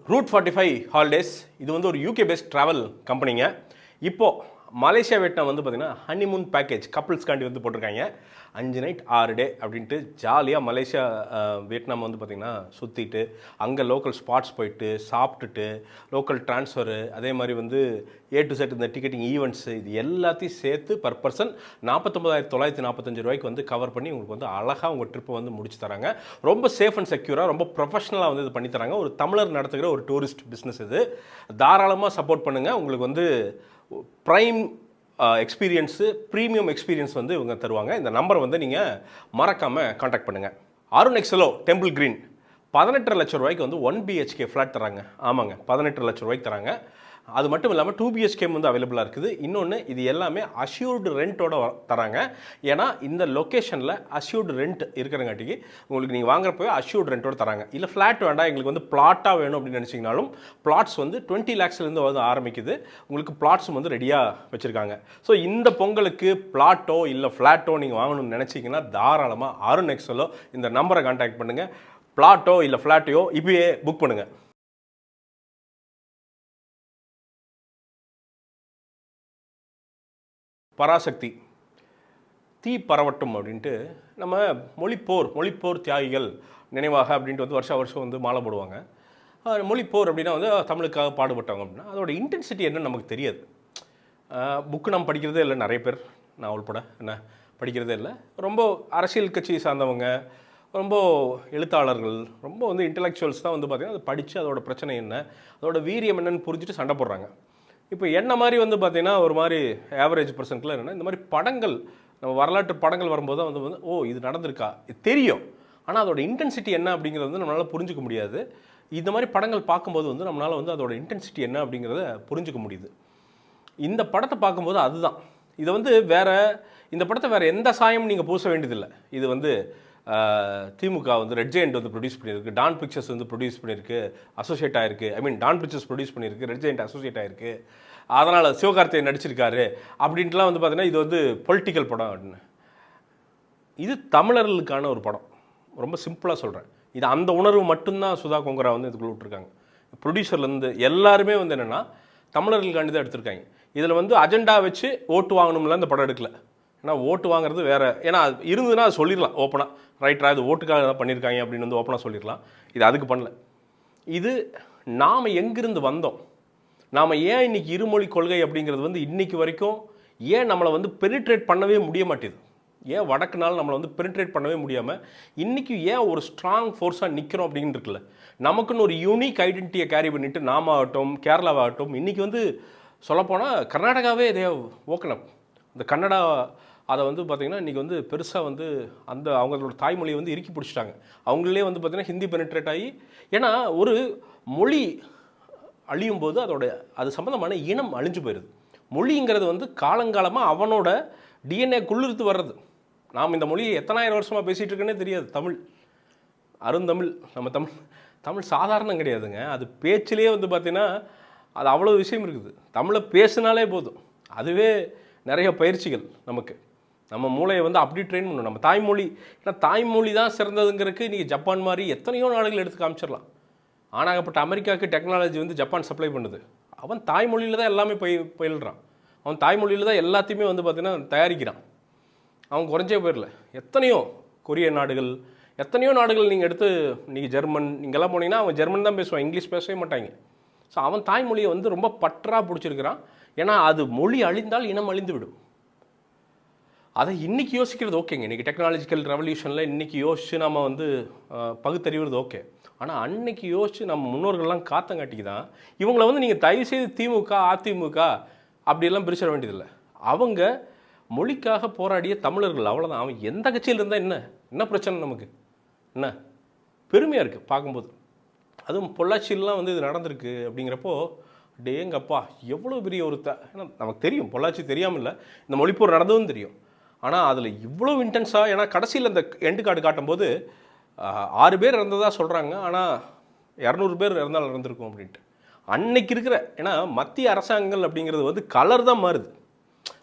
Root 45 holidays இது வந்து ஒரு யூகே பேஸ்ட் ட்ராவல் கம்பெனிங்க. இப்போது மலேசியா வியட்நாம் வந்து பார்த்திங்கன்னா ஹனிமூன் பேக்கேஜ் கப்புள்ஸ்காண்டி வந்து போட்டிருக்காங்க. 5 நைட் 6 டே அப்படின்ட்டு ஜாலியாக மலேசியா வியட்நாம் வந்து பார்த்திங்கன்னா சுற்றிட்டு அங்கே லோக்கல் ஸ்பாட்ஸ் போயிட்டு சாப்பிட்டுட்டு லோக்கல் ட்ரான்ஸ்ஃபரு அதே மாதிரி வந்து A to Z இந்த டிக்கெட்டிங் ஈவெண்ட்ஸு இது எல்லாத்தையும் சேர்த்து பர் பர்சன் 49,945 ரூபாய்க்கு வந்து கவர் பண்ணி உங்களுக்கு வந்து அழகாக உங்கள் ட்ரிப்பை வந்து முடிச்சு தராங்க. ரொம்ப சேஃப் அண்ட் செக்யூராக ரொம்ப ப்ரொஃபஷனலாக வந்து இது பண்ணி தராங்க. ஒரு தமிழர் நடத்துகிற ஒரு டூரிஸ்ட் பிஸ்னஸ் இது. தாராளமாக சப்போர்ட் பண்ணுங்கள். உங்களுக்கு வந்து ப்ரைம் எக்ஸ்பீரியன்ஸு ப்ரீமியம் எக்ஸ்பீரியன்ஸ் வந்து இவங்க தருவாங்க. இந்த நம்பரை வந்து நீங்கள் மறக்காமல் காண்டாக்ட் பண்ணுங்கள். அருண் எக்ஸலோ டெம்பிள் கிரீன் 18.5 லட்சம் ரூபாய்க்கு வந்து 1 BHK ஃப்ளாட் தராங்க. ஆமாங்க, 18 லட்சம் ரூபாய்க்கு தராங்க. அது மட்டும் இல்லாமல் 2 BHK வந்து அவைலபிளாக இருக்குது. இன்னொன்று இது எல்லாமே அஷ்யூர்டு ரெண்ட்டோட தராங்க. ஏன்னா இந்த லொக்கேஷனில் அஷ்யூர்டு ரெண்ட் இருக்கிறங்காட்டிக்கு உங்களுக்கு நீங்கள் வாங்குறப்பவே அஷ்யூர்டு ரெண்ட்டோட தராங்க. இல்லை ஃப்ளாட் வேண்டாம் எங்களுக்கு வந்து பிளாட்டாக வேணும் அப்படின்னு நினச்சிங்கனாலும் பிளாட்ஸ் வந்து 20 lakhsலேருந்து வந்து ஆரம்பிக்குது. உங்களுக்கு பிளாட்ஸும் வந்து ரெடியாக வச்சுருக்காங்க. ஸோ இந்த பொங்கலுக்கு பிளாட்டோ இல்லை ஃப்ளாட்டோ நீங்கள் வாங்கணும்னு நினச்சிங்கன்னா தாராளமாக அருண் எக்ஸலோ இந்த நம்பரை கான்டாக்ட் பண்ணுங்கள். பிளாட்டோ இல்லை ஃப்ளாட்டையோ இப்பயே புக் பண்ணுங்கள். பராசக்தி தீ பரவட்டும் அப்படின்ட்டு நம்ம மொழிப்போர் தியாகிகள் நினைவாக அப்படின்ட்டு வந்து வருஷம் வந்து மாலை போடுவாங்க. மொழிப்போர் அப்படின்னா வந்து தமிழுக்காக பாடுபட்டவங்க அப்படின்னா அதோட இன்டென்சிட்டி என்னன்னு நமக்கு தெரியாது. புக்கு நம்ம படிக்கிறதே இல்லை, நிறைய பேர் நான் உள்பட என்ன படிக்கிறதே இல்லை. ரொம்ப அரசியல் கட்சி சார்ந்தவங்க, ரொம்ப எழுத்தாளர்கள், ரொம்ப வந்து இன்டலெக்சுவல்ஸ் தான் வந்து பார்த்திங்கன்னா அதை படித்து அதோட பிரச்சனை என்ன அதோட வீரியம் என்னன்னு புரிஞ்சுட்டு சண்டை போடுறாங்க. இப்போ என்ன மாதிரி வந்து பார்த்திங்கன்னா ஒரு மாதிரி ஆவரேஜ் பர்சன்ட்லாம் என்னென்னா இந்த மாதிரி படங்கள் நம்ம வரலாற்று படங்கள் வரும்போது தான் வந்து ஓ இது நடந்திருக்கா இது தெரியும், ஆனால் அதோட இன்டென்சிட்டி என்ன அப்படிங்கிறது வந்து நம்மளால் புரிஞ்சிக்க முடியாது. இந்த மாதிரி படங்கள் பார்க்கும்போது வந்து நம்மளால் வந்து அதோட இன்டென்சிட்டி என்ன அப்படிங்கிறத புரிஞ்சிக்க முடியுது. இந்த படத்தை பார்க்கும்போது அதுதான் இதை வந்து இந்த படத்தை வேறு எந்த சாயமும் நீங்கள் பூச வேண்டியதில்லை. இது வந்து திமுக வந்து ரெட் ஜெயண்ட் வந்து ப்ரொடியூஸ் பண்ணியிருக்கு, டான் பிக்சர்ஸ் வந்து ப்ரொடியூஸ் பண்ணியிருக்கு, அசோசியேட் ஆகிருக்கு. டான் பிக்சர்ஸ் ப்ரொடியூஸ் பண்ணியிருக்கு, ரெட் ஜெயண்ட் அசோசியேட் ஆகிருக்கு, அதனால் சிவகார்த்திகேயன் நடிச்சிருக்காரு அப்படின்ட்டுலாம் வந்து பார்த்தீங்கன்னா இது வந்து பொலிட்டிக்கல் படம் அப்படின்னு. இது தமிழர்களுக்கான ஒரு படம். ரொம்ப சிம்பிளாக சொல்கிறேன். இது அந்த உணர்வு மட்டும்தான் சுதா கொங்கரா வந்து இதுக்குள்ள விட்டுருக்காங்க. ப்ரொடியூசர்லேருந்து எல்லாருமே வந்து என்னென்னா தமிழர்களுக்காண்டி தான் எடுத்திருக்காங்க. இதில் வந்து அஜெண்டா வச்சு ஓட்டு வாங்கணும்ல இந்த படம் எடுக்கல. ஏன்னா ஓட்டு வாங்குறது வேறு. ஏன்னா இருந்ததுன்னா அது சொல்லிடலாம் ஓப்பனாக, ரைட்டராக இது ஓட்டுக்காக தான் பண்ணியிருக்காங்க அப்படின்னு வந்து ஓப்பனாக சொல்லிடலாம். இது அதுக்கு பண்ணல. இது நாம் எங்கிருந்து வந்தோம், நாம் ஏன் இன்றைக்கி இருமொழி கொள்கை அப்படிங்கிறது வந்து இன்றைக்கி வரைக்கும் ஏன் நம்மளை வந்து பெனிட்ரேட் பண்ணவே முடிய மாட்டேது, ஏன் வடக்குனால நம்மளை வந்து பெனிட்ரேட் பண்ணவே முடியாமல் இன்றைக்கி ஏன் ஒரு ஸ்ட்ராங் ஃபோர்ஸாக நிற்கிறோம் அப்படின்னு இருக்குல்ல. நமக்குன்னு ஒரு யூனிக் ஐடென்டிட்டியை கேரி பண்ணிவிட்டு நாமாகட்டும் கேரளாவாகட்டும் இன்றைக்கி வந்து சொல்லப்போனால் கர்நாடகாவே இதே ஓக்கணும். இந்த கன்னடா அதை வந்து பார்த்திங்கன்னா இன்றைக்கி வந்து பெருசாக வந்து அவங்களோட தாய்மொழியை வந்து இறுக்கி பிடிச்சிட்டாங்க. அவங்களே வந்து பார்த்திங்கன்னா ஹிந்தி பெனிட்ரேட் ஆகி, ஏன்னா ஒரு மொழி அழியும் போது அது சம்மந்தமான இனம் அழிஞ்சு போயிடுது. மொழிங்கிறது வந்து காலங்காலமாக அவனோட டிஎன்ஏ குளிர்த்து வர்றது. நாம் இந்த மொழியை எத்தனாயிரம் வருஷமாக பேசிகிட்டு இருக்கேன்னே தெரியாது. அருந்தமிழ் நம்ம தமிழ் சாதாரணம் கிடையாதுங்க. அது பேச்சிலே வந்து பார்த்திங்கன்னா அது அவ்வளோ விஷயம் இருக்குது. தமிழை பேசினாலே போதும், அதுவே நிறைய பயிற்சிகள். நம்ம மூளையை வந்து அப்படி ட்ரெயின் பண்ணணும். நம்ம தாய்மொழி, ஏன்னா தாய்மொழி தான் சிறந்ததுங்கிறதுக்கு நீங்கள் ஜப்பான் மாதிரி எத்தனையோ நாடுகள் எடுத்து காமிச்சிடலாம். ஆனாகப்பட்ட அமெரிக்காவுக்கு டெக்னாலஜி வந்து ஜப்பான் சப்ளை பண்ணுது. அவன் தாய்மொழியில் தான் எல்லாமே பயில்றான். அவன் தாய்மொழியில் தான் எல்லாத்தையுமே வந்து பார்த்திங்கன்னா தயாரிக்கிறான். அவன் குறைஞ்சே போயிடல. எத்தனையோ கொரிய நாடுகள், எத்தனையோ நாடுகள் நீங்கள் எடுத்து நீங்கள் ஜெர்மன் இங்கெல்லாம் போனீங்கன்னா அவன் ஜெர்மன் தான் பேசுவான், இங்கிலீஷ் பேசவே மாட்டாங்க. ஸோ அவன் தாய்மொழியை வந்து ரொம்ப பற்றாக பிடிச்சிருக்கிறான். ஏன்னா அது மொழி அழிந்தால் இனம் அழிந்து விடும். அதை இன்றைக்கி யோசிக்கிறது ஓகேங்க. இன்றைக்கி டெக்னாலஜிக்கல் ரெவல்யூஷனில் இன்றைக்கி யோசித்து நம்ம வந்து பகுத்தறிவது ஓகே. ஆனால் அன்னைக்கு யோசித்து நம்ம முன்னோர்கள்லாம் காத்தங்காட்டிக்கு தான் இவங்களை வந்து நீங்கள் தயவுசெய்து திமுக அதிமுக அப்படியெல்லாம் பிரிச்சிட வேண்டியதில்லை. அவங்க மொழிக்காக போராடிய தமிழர்கள், அவ்வளோதான். அவன் எந்த கட்சியில் இருந்தால் என்ன பிரச்சனை நமக்கு என்ன பெருமையாக இருக்குது பார்க்கும்போது. அதுவும் பொள்ளாச்சியிலாம் வந்து இது நடந்திருக்கு அப்படிங்கிறப்போ டேங்கப்பா எவ்வளோ பெரிய ஒரு ஏன்னா நமக்கு தெரியும் பொள்ளாச்சி தெரியாமல் இல்லை, இந்த மொழிப்போர் நடந்ததும் தெரியும். ஆனால் அதில் இவ்வளோ இன்டென்ஸாக, ஏன்னா கடைசியில் இந்த எண்டு கார்டு காட்டும்போது 6 பேர் இறந்ததாக சொல்கிறாங்க, ஆனால் 200 பேர் இறந்தாலும் இறந்துருக்கும் அப்படின்ட்டு. அன்னைக்கு இருக்கிற, ஏன்னா மத்திய அரசாங்கங்கள் அப்படிங்கிறது வந்து கலர் தான் மாறுது.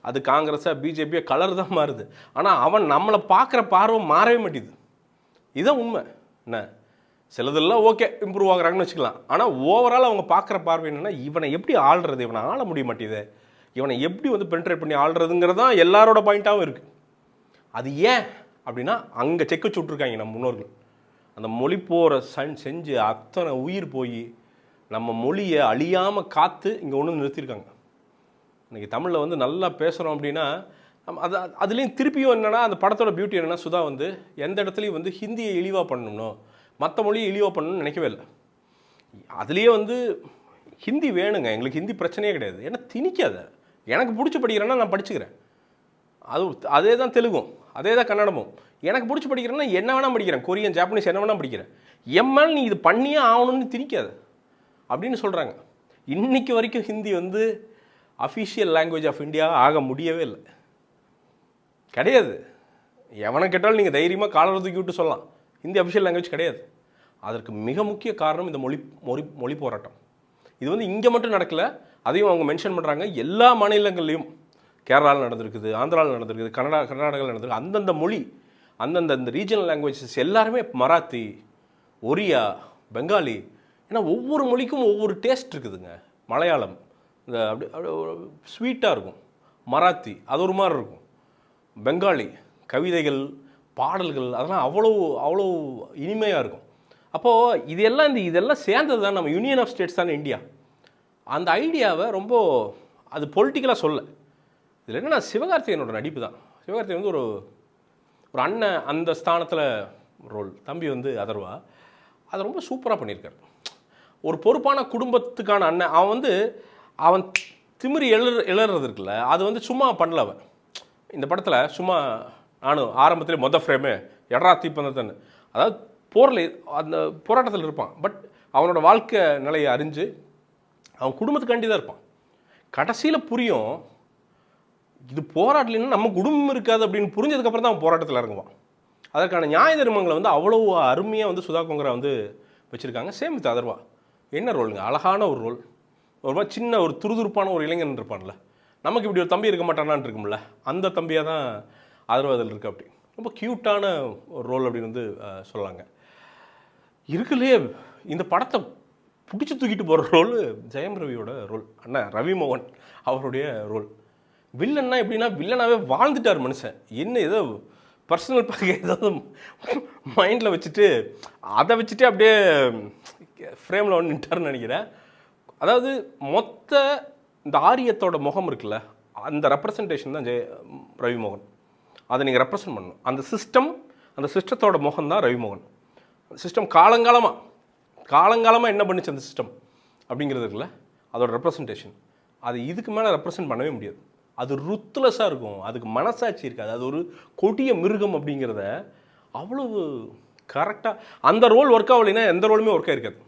அது காங்கிரஸாக பிஜேபியோ கலர் தான் மாறுது. ஆனால் அவன் நம்மளை பார்க்குற பார்வை மாறவே மாட்டேது. இதுதான் உண்மை. என்ன சிலதெல்லாம் ஓகே இம்ப்ரூவ் ஆகுறாங்கன்னு வச்சுக்கலாம். ஆனால் ஓவரால் அவங்க பார்க்குற பார்வை என்னென்னா, இவனை எப்படி ஆள்றது, இவனை ஆள முடிய மாட்டேது, இவனை எப்படி வந்து பென்ட்ரேட் பண்ணி ஆள்றதுங்கிறது தான் எல்லாரோட பாயிண்ட்டாகவும் இருக்குது. அது ஏன் அப்படின்னா, அங்கே செக் வச்சு விட்ருக்காங்க நம்ம முன்னோர்கள். அந்த மொழி போகிற செஞ்சு அத்தனை உயிர் போய் நம்ம மொழியை அழியாமல் காத்து இங்கே ஒன்று நிறுத்தியிருக்காங்க. இன்றைக்கி தமிழில் வந்து நல்லா பேசுகிறோம் அப்படின்னா, அது அதுலேயும் திருப்பியும் என்னென்னா, அந்த படத்தோட பியூட்டி என்னென்னா, சுதா வந்து எந்த இடத்துலையும் வந்து ஹிந்தியை இழிவாக பண்ணணும், மற்ற மொழியை இழிவாக பண்ணணும்னு நினைக்கவே இல்லை. அதுலேயே வந்து ஹிந்தி வேணுங்க, எங்களுக்கு ஹிந்தி பிரச்சனையே கிடையாது, ஏன்னா திணிக்காத, எனக்கு பிடிச்சி படிக்கிறேன்னா நான் படிச்சுக்கிறேன். அதே தான் தெலுங்கும், அதே தான் கன்னடமும். எனக்கு பிடிச்சி படிக்கிறேன்னா என்ன வேணால் படிக்கிறேன், கொரியன், ஜாப்பனீஸ் என்ன வேணால் படிக்கிறேன். எம்எல் நீ இது பண்ணியே ஆகணும்னு திணிக்காது அப்படின்னு சொல்கிறாங்க. இன்றைக்கி வரைக்கும் ஹிந்தி வந்து அஃபிஷியல் லாங்குவேஜ் ஆஃப் இந்தியா ஆக முடியவே இல்லை, கிடையாது. எவனை கேட்டாலும் நீங்கள் தைரியமாக காலர் தூக்கி விட்டு சொல்லலாம், ஹிந்தி அஃபிஷியல் லாங்குவேஜ் கிடையாது. அதற்கு மிக முக்கிய காரணம் இந்த மொழி போராட்டம். இது வந்து இங்கே மட்டும் நடக்கலை, அதையும் அவங்க மென்ஷன் பண்ணுறாங்க. எல்லா மாநிலங்கள்லேயும், கேரளாவில் நடந்திருக்குது, ஆந்திராவில் நடந்திருக்குது, கர்நாடகாவில் நடந்திருக்கு. அந்தந்த மொழி, அந்தந்த இந்த ரீஜனல் லாங்குவேஜஸ் எல்லாருமே, மராத்தி, ஒரியா, பெங்காலி, ஏன்னா ஒவ்வொரு மொழிக்கும் ஒவ்வொரு டேஸ்ட் இருக்குதுங்க. மலையாளம் இந்த அப்படி ஸ்வீட்டாக இருக்கும், மராத்தி அது ஒரு மாதிரி இருக்கும், பெங்காலி கவிதைகள், பாடல்கள் அதெல்லாம் அவ்வளோ அவ்வளோ இனிமையாக இருக்கும். அப்போது இதெல்லாம் சேர்ந்தது தான் நம்ம யூனியன் ஆஃப் ஸ்டேட்ஸ் தான் இந்தியா. அந்த ஐடியாவை ரொம்ப அது பொலிட்டிக்கலாக சொல்ல. இதில் என்னென்னா, சிவகார்த்திகேயனோட நடிப்பு தான். சிவகார்த்திகேயன் வந்து ஒரு அண்ணன் அந்த ஸ்தானத்தில் ரோல், தம்பி வந்து அதர்வா, அதை ரொம்ப சூப்பராக பண்ணியிருக்காரு. ஒரு பொறுப்பான குடும்பத்துக்கான அண்ணன். அவன் திமிரி எழுறது இருக்குல்ல, அது வந்து சும்மா பண்ணல. அவன் இந்த படத்தில் சும்மா நானும் ஆரம்பத்திலே ஃப்ரேமு எடரா தீப்பந்தன்னு, அதாவது போரில் அந்த போராட்டத்தில் இருப்பான். பட் அவனோட வாழ்க்கை நிலையை அறிஞ்சு அவன் குடும்பத்துக்காண்டி தான் இருப்பான். கடைசியில் புரியும், இது போராட்டலைன்னா நம்ம குடும்பம் இருக்காது அப்படின்னு புரிஞ்சதுக்கப்புறம் தான் அவன் போராட்டத்தில் இறங்குவான். அதற்கான நியாய தர்மங்களை வந்து அவ்வளோ அருமையாக வந்து சுதா கொங்கரா வந்து வச்சுருக்காங்க. Same with Atharva. என்ன ரோலுங்க, அழகான ஒரு ரோல். ஒரு மாதிரி சின்ன ஒரு துருதுருப்பான ஒரு இளைஞன் இருப்பான்ல, நமக்கு இப்படி ஒரு தம்பி இருக்க மாட்டானான்னு இருக்கும்ல, அந்த தம்பியாக தான் அதர்வா அதில் இருக்குது. அப்படி ரொம்ப க்யூட்டான ஒரு ரோல் அப்படின்னு வந்து சொல்லலாங்க. இருக்குல்லையே இந்த படத்தை பிடிச்சி தூக்கிட்டு போகிற ரோல் ஜெயம் ரவியோட ரோல், அண்ணா ரவி மோகன் அவருடைய ரோல். வில்லன்னா எப்படின்னா, வில்லனாகவே வாழ்ந்துட்டார் மனுஷன். என்ன ஏதோ பர்சனல் பார்க்க ஏதாவது மைண்டில் வச்சுட்டு அதை வச்சுட்டு அப்படியே ஃப்ரேமில் வந்து நின்ட்டார்னு நினைக்கிறேன். அதாவது மொத்த இந்த ஆரியத்தோட முகம் இருக்குல்ல, அந்த ரெப்ரசன்டேஷன் தான் ரவிமோகன். அதை நீங்கள் ரெப்ரசன்ட் பண்ணணும். அந்த சிஸ்டத்தோட முகம் தான் ரவிமோகன். சிஸ்டம் காலங்காலமாக என்ன பண்ணுச்சு அந்த சிஸ்டம் அப்படிங்கிறது இருக்குல்ல, அதோட ரெப்ரசன்டேஷன். அது இதுக்கு மேலே ரெப்ரசன்ட் பண்ணவே முடியாது. அது ருத்லெஸ்ஸாக இருக்கும், அதுக்கு மனசாட்சி இருக்காது, அது ஒரு கொடிய மிருகம் அப்படிங்கிறத அவ்வளவு கரெக்டாக. அந்த ரோல் ஒர்க் ஆகலைன்னா எந்த ரோலுமே ஒர்க் ஆகிருக்காது.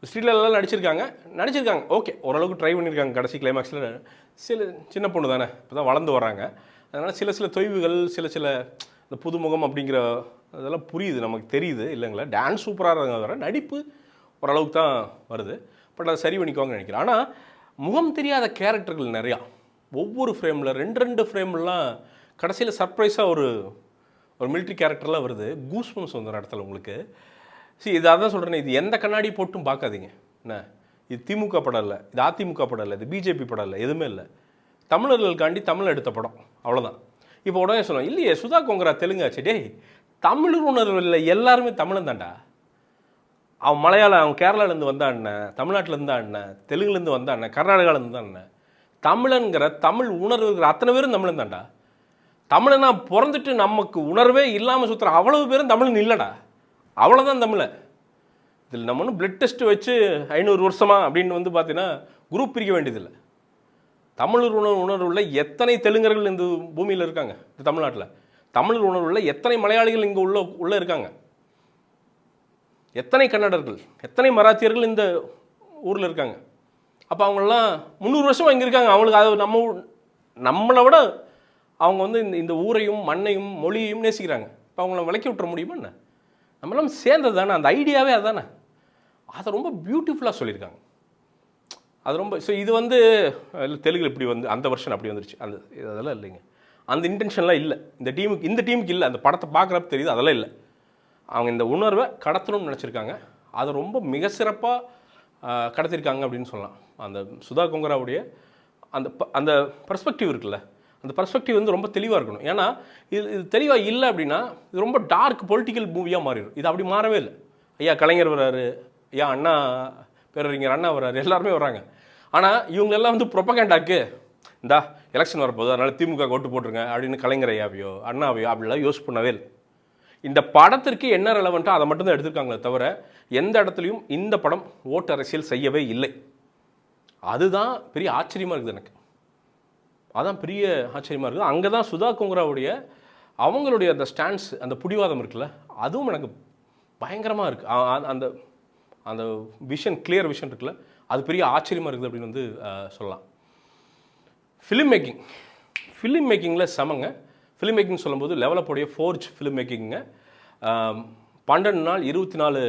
ஸ்ரீலெல்லாம் நடிச்சிருக்காங்க ஓகே, ஓரளவுக்கு ட்ரை பண்ணியிருக்காங்க. கடைசி கிளைமேக்ஸில் சில சின்ன பொண்ணு தானே, இப்போ தான் வளர்ந்து வராங்க, அதனால் சில தொய்வுகள், சில இந்த புதுமுகம் அப்படிங்கிற அதெல்லாம் புரியுது, நமக்கு தெரியுது இல்லைங்களா. டான்ஸ் சூப்பராக இருந்தாங்க, வர நடிப்பு ஓரளவுக்கு தான் வருது. பட் அதை சரி பண்ணிக்குவாங்கன்னு நினைக்கிறேன். ஆனால் முகம் தெரியாத கேரக்டர்கள் நிறையா, ஒவ்வொரு ஃப்ரேமில் 2 ஃப்ரேம்லாம் கடைசியில் சர்ப்ரைஸாக ஒரு மிலிட்ரி கேரக்டர்லாம் வருது. கூஸ்பம்ஸ் வந்து இடத்துல உங்களுக்கு. இது அதான் சொல்கிறேன், இது எந்த கண்ணாடி போட்டும் பார்க்காதீங்க. என்ன இது திமுக படம் இல்லை, இது அதிமுக படம் இல்லை, இது பிஜேபி படம் இல்லை, எதுவுமே இல்லை. தமிழர்களுக்காண்டி தமிழ் எடுத்த படம், அவ்வளோதான். இப்போ உடனே சொல்லுவோம், இல்லையே சுதா கொங்கரா தெலுங்காச்சு. டேய், தமிழ் உணர்வு இல்லை, எல்லாருமே தமிழன் தான்டா. அவன் மலையாளம், அவன் கேரளாலேருந்து வந்தா அண்ணன், தமிழ்நாட்டிலேருந்து தான் அண்ணன், தெலுங்குலேருந்து வந்தா அண்ணன், கர்நாடகாலேருந்து தான் அண்ணன். தமிழன்கிற தமிழ் உணர்வு இருக்கிற அத்தனை பேரும் தமிழன் தான்டா. தமிழனா பிறந்துட்டு நமக்கு உணர்வே இல்லாமல் சுற்றுற அவ்வளவு பேரும் தமிழன் இல்லைடா, அவ்வளோதான் தமிழை. இதில் நம்ம ஒன்றும் பிளட் டெஸ்ட் வச்சு 500 வருஷமா அப்படின்னு வந்து பார்த்தீங்கன்னா குரூப் பிரிக்க வேண்டியதில்லை. தமிழ் உணர்வுள்ள எத்தனை தெலுங்கர்கள் இந்த பூமியில் இருக்காங்க, இந்த தமிழ்நாட்டில். தமிழ் உணர்வுள்ள எத்தனை மலையாளிகள் இங்கே உள்ளே இருக்காங்க, எத்தனை கன்னடர்கள், எத்தனை மராத்தியர்கள் இந்த ஊரில் இருக்காங்க. அப்போ அவங்களெலாம் 300 வருஷமாக இங்கே இருக்காங்க. அவங்களுக்கு அது நம்மளை விட அவங்க வந்து இந்த ஊரையும் மண்ணையும் மொழியையும் நேசிக்கிறாங்க. இப்போ அவங்கள விளக்கி விட்டுற முடியுமா என்ன? நம்மளாம் சேர்ந்தது தானே, அந்த ஐடியாவே அதுதானே. அதை ரொம்ப பியூட்டிஃபுல்லாக சொல்லியிருக்காங்க. அது ரொம்ப இது வந்து தெலுங்கில் இப்படி வந்து அந்த வருஷன் அப்படி வந்துருச்சு, அதெல்லாம் இல்லைங்க. அந்த இன்டென்ஷன்லாம் இல்லை இந்த டீமுக்கு இல்லை. அந்த படத்தை பார்க்குறப்ப தெரியுது அதெல்லாம் இல்லை. அவங்க இந்த உணர்வை கடத்தணும்னு நினச்சிருக்காங்க. அதை ரொம்ப மிக சிறப்பாக கடத்திருக்காங்க அப்படின்னு சொல்லலாம். அந்த சுதா கொங்கராவுடைய அந்த பர்ஸ்பெக்டிவ் இருக்குல்ல, அந்த பர்ஸ்பெக்டிவ் வந்து ரொம்ப தெளிவாக இருக்கணும். ஏன்னா இது தெளிவாக இல்லை அப்படின்னா இது ரொம்ப டார்க் பொலிட்டிக்கல் மூவியாக மாறிடும். இது அப்படி மாறவே இல்லை. ஐயா கலைஞர் வர்றாரு, ஐயா அண்ணா பேரறிஞர் அண்ணா வர்றாரு, எல்லாருமே வர்றாங்க. ஆனால் இவங்களெல்லாம் வந்து ப்ரொபகேண்டாக்கு இந்தா எலெக்ஷன் வரப்போகுது அதனால் திமுக ஓட்டு போட்டுருங்க அப்படின்னு கலைஞர் ஐயாவையோ அண்ணாவையோ அப்படிலாம் யோசிச்சு பண்ணவே இல்லை. இந்த படத்திற்கு என்ன ரெலவெண்ட்டோ அதை மட்டும்தான் எடுத்திருக்காங்களே தவிர எந்த இடத்துலையும் இந்த படம் ஓட்டு அரசியல் செய்யவே இல்லை. அதுதான் பெரிய ஆச்சரியமாக இருக்குது எனக்கு. அதான் பெரிய ஆச்சரியமாக இருக்குது. அங்கே தான் சுதா கொங்கராவுடைய அவங்களுடைய அந்த ஸ்டாண்ட்ஸ், அந்த பிடிவாதம் இருக்குல்ல, அதுவும் எனக்கு பயங்கரமாக இருக்குது. அந்த அந்த விஷன், கிளியர் விஷன் இருக்குல்ல, அது பெரிய ஆச்சரியமாக இருக்குது அப்படின்னு வந்து சொல்லலாம். ஃபிலிம் மேக்கிங்கில் செமங்க. ஃபிலிம் மேக்கிங் சொல்லும்போது லெவலப்போடைய ஃபோர்ஜ் ஃபிலிம் மேக்கிங்க. 12 நாள் 24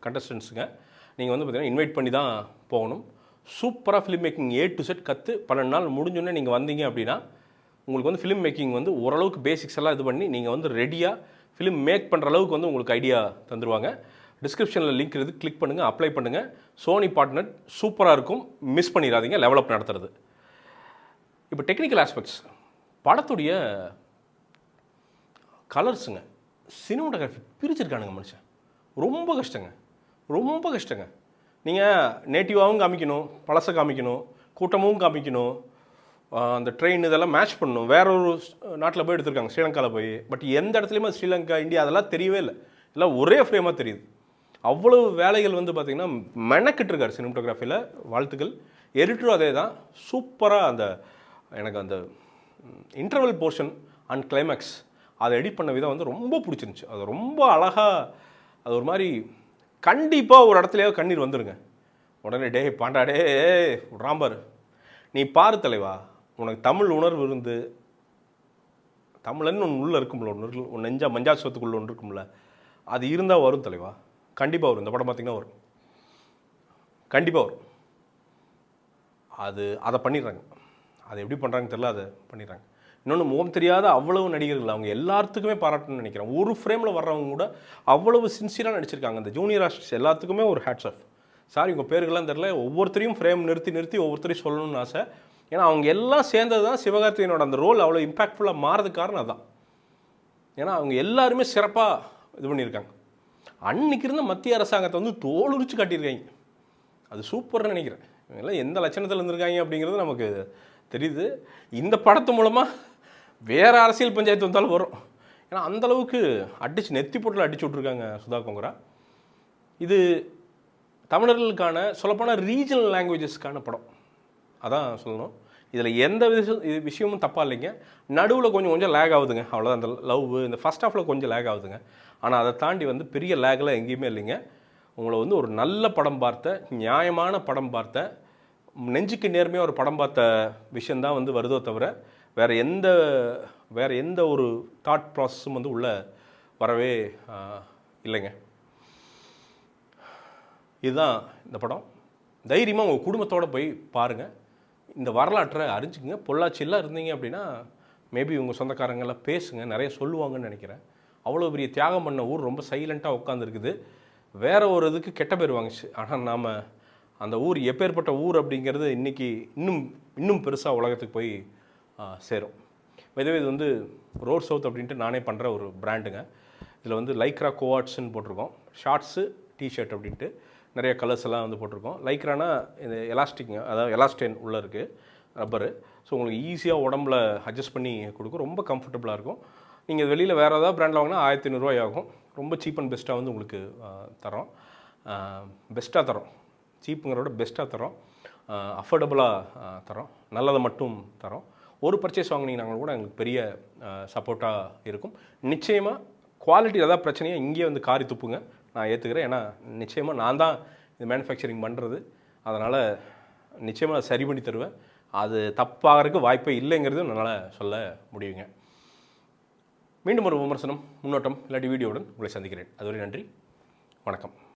கண்டஸ்டன்ஸுங்க. நீங்கள் வந்து பார்த்தீங்கன்னா இன்வைட் பண்ணி தான் போகணும். சூப்பராக film making A to Z கற்று 12 நாள் முடிஞ்சோடனே நீங்கள் வந்தீங்க அப்படின்னா உங்களுக்கு வந்து ஃபிலிம் மேக்கிங் வந்து ஓரளவுக்கு பேசிக்ஸ் எல்லாம் இது பண்ணி நீங்கள் வந்து ரெடியாக ஃபிலிம் மேக் பண்ணுற அளவுக்கு வந்து உங்களுக்கு ஐடியா தந்துடுவாங்க. டிஸ்கிரிப்ஷனில் லிங்க் இருக்குது, கிளிக் பண்ணுங்கள், அப்ளை பண்ணுங்கள். சோனி பார்ட்னர் சூப்பராக இருக்கும், மிஸ் பண்ணிடாதீங்க லெவலப் நடத்துறது. இப்போ டெக்னிக்கல் ஆஸ்பெக்ட்ஸ், படத்துடைய கலர்ஸுங்க, சினிமாட்டோகிராஃபி பிரிச்சிருக்கானுங்க மனுஷன். ரொம்ப கஷ்டங்க. நீங்கள் நேட்டிவாகவும் காமிக்கணும், பழசை காமிக்கணும், கூட்டமும் காமிக்கணும், அந்த ட்ரெயின் இதெல்லாம் மேட்ச் பண்ணணும். வேற ஒரு நாட்டில் போய் எடுத்திருக்காங்க, ஸ்ரீலங்காவில் போய். பட் எந்த இடத்துலையுமே ஸ்ரீலங்கா, இந்தியா அதெல்லாம் தெரியவே இல்லை. எல்லாம் ஒரே ஃப்ரேமாக தெரியுது. அவ்வளவு வேலைகள் வந்து பார்த்திங்கன்னா மெனக்கிட்டு இருக்கார் சினிமாட்டோகிராஃபியில். வாழ்த்துக்கள். எடிட்டரும் அதே தான். சூப்பராக எனக்கு அந்த இன்டர்வல் போர்ஷன் அண்ட் கிளைமேக்ஸ் அதை எடிட் பண்ண விதம் வந்து ரொம்ப பிடிச்சிருந்துச்சு. அது ரொம்ப அழகாக, அது ஒரு மாதிரி கண்டிப்பாக ஒரு இடத்துலையோ கண்ணீர் வந்துடுங்க. உடனே டே பாண்டாடே ராம்பர் நீ பாரு தலைவா, உனக்கு தமிழ் உணர்வு இருந்து, தமிழன்னு ஒன்று உள்ளே இருக்கும்ல, ஒன்று மஞ்சாசத்துக்குள்ளே ஒன்று இருக்கும்ல, அது இருந்தால் வரும் தலைவா. கண்டிப்பாக வரும். இந்த படம் பார்த்திங்கன்னா வரும், கண்டிப்பாக வரும். அதை பண்ணிடுறாங்க. அதை எப்படி பண்ணுறாங்கன்னு தெரியல, அதை பண்ணிடுறாங்க. இன்னொன்று, முகம் தெரியாத அவ்வளவு நடிகர்கள், அவங்க எல்லாத்துக்குமே பாராட்டணும்னு நினைக்கிறேன். ஒரு ஃப்ரேமில் வர்றவங்க கூட அவ்வளவு சின்சியராக நடிச்சிருக்காங்க. அந்த ஜூனியர் ஆர்டிஸ்ட் எல்லாத்துக்குமே ஒரு ஹேட்ஸ் ஆஃப். சாரி உங்கள் பேர்கள்லாம் தெரில, ஒவ்வொருத்தரையும் ஃப்ரேம் நிறுத்தி ஒவ்வொருத்தரையும் சொல்லணும்னு ஆசை. ஏன்னா அவங்க எல்லாம் சேர்ந்தது தான் சிவகார்த்திகேயனோட அந்த ரோல் அவ்வளோ இம்பாக்ட்ஃபுல்லாக மாறதுக்கு காரணம் அதுதான். ஏன்னா அவங்க எல்லாருமே சிறப்பாக இது பண்ணியிருக்காங்க. அன்றைக்கி இருந்த மத்திய அரசாங்கத்தை வந்து தோலுரிச்சு காட்டியிருக்காங்க. அது சூப்பர்னு நினைக்கிறேன். இவங்கெல்லாம் எந்த லட்சணத்தில் இருந்திருக்காங்க அப்படிங்கிறது நமக்கு தெரியுது. இந்த படத்து மூலமாக வேறு அரசியல் பஞ்சாயத்து வந்தாலும் வரும். ஏன்னா அந்தளவுக்கு நெத்தி போட்டில் அடிச்சு விட்ருக்காங்க சுதா கொங்கரா. இது தமிழர்களுக்கான சொல்லப்போனால் ரீஜனல் லாங்குவேஜஸ்க்கான படம், அதான் சொல்லணும். இதில் எந்த விஷயமும் தப்பாக இல்லைங்க. நடுவில் கொஞ்சம் லேக் ஆகுதுங்க, அவ்வளோதான். அந்த லவ் இந்த ஃபஸ்ட் ஹாஃபில் கொஞ்சம் லேக் ஆகுதுங்க. ஆனால் அதை தாண்டி வந்து பெரிய லேக்லாம் எங்கேயுமே இல்லைங்க. உங்களை வந்து ஒரு நல்ல படம் பார்த்த, நியாயமான படம் பார்த்த, நெஞ்சுக்கு நேர்மையாக ஒரு படம் பார்த்த விஷயந்தான் வந்து வருதோ தவிர வேறு எந்த ஒரு தாட் ப்ராசஸும் வந்து உள்ளே வரவே இல்லைங்க. இதுதான் இந்த படம். தைரியமாக உங்கள் குடும்பத்தோடு போய் பாருங்கள். இந்த வரலாற்றை அறிஞ்சிக்கங்க. பொள்ளாச்சியெல்லாம் இருந்தீங்க அப்படின்னா மேபி உங்கள் சொந்தக்காரங்கெல்லாம் பேசுங்க, நிறைய சொல்லுவாங்கன்னு நினைக்கிறேன். அவ்வளோ பெரிய தியாகம் பண்ண ஊர் ரொம்ப சைலண்ட்டாக உட்காந்துருக்குது. வேறு ஒரு இதுக்கு கெட்ட பேர் வாங்கிச்சு. ஆனால் நாம் அந்த ஊர் எப்பேற்பட்ட ஊர் அப்படிங்கிறது இன்றைக்கி இன்னும் பெருசாக உலகத்துக்கு போய் சேரும். இதுவே இது வந்து ரோட் சவுத் அப்படின்ட்டு நானே பண்ணுற ஒரு பிராண்டுங்க. இதில் வந்து லைக்ரா கோவாட்ஸ்ன்னு போட்டிருக்கோம். ஷார்ட்ஸு, டிஷர்ட் அப்படின்ட்டு நிறைய கலர்ஸ் எல்லாம் வந்து போட்டிருக்கோம். லைக்ரானா இந்த எலாஸ்டிக்ங்க, அதாவது எலாஸ்டேன் உள்ளே இருக்குது, ரப்பரு. ஸோ உங்களுக்கு ஈஸியாக உடம்புல அட்ஜஸ்ட் பண்ணி கொடுக்கும், ரொம்ப கம்ஃபர்டபுளாக இருக்கும். நீங்கள் வெளியில் வேறு ஏதாவது பிராண்டில் வாங்கினா 1500 ரூபாய் ஆகும். ரொம்ப சீப் அண்ட் பெஸ்ட்டாக வந்து உங்களுக்கு தரோம். பெஸ்ட்டாக தரோம், சீப்புங்கிறோட பெஸ்ட்டாக தரோம், அஃபோர்டபுளாக தரோம், நல்லதை மட்டும் தரோம். ஒரு பர்ச்சேஸ் வாங்கினீங்கன்னா கூட எங்களுக்கு பெரிய சப்போர்ட்டாக இருக்கும். நிச்சயமாக குவாலிட்டி ஏதாவது பிரச்சனையாக இங்கேயே வந்து காரி துப்புங்க, நான் ஏற்றுக்கிறேன். ஏன்னா நிச்சயமாக நான் தான் இது மேனுஃபேக்சரிங் பண்ணுறது, அதனால் நிச்சயமாக சரி பண்ணி தருவேன். அது தப்பாகிறதுக்கு வாய்ப்பே இல்லைங்கிறது என்னால் சொல்ல முடியுங்க. மீண்டும் ஒரு விமர்சனம், முன்னோட்டம் இல்லாட்டி வீடியோவுடன் உங்களை சந்திக்கிறேன். அதுவரை நன்றி, வணக்கம்.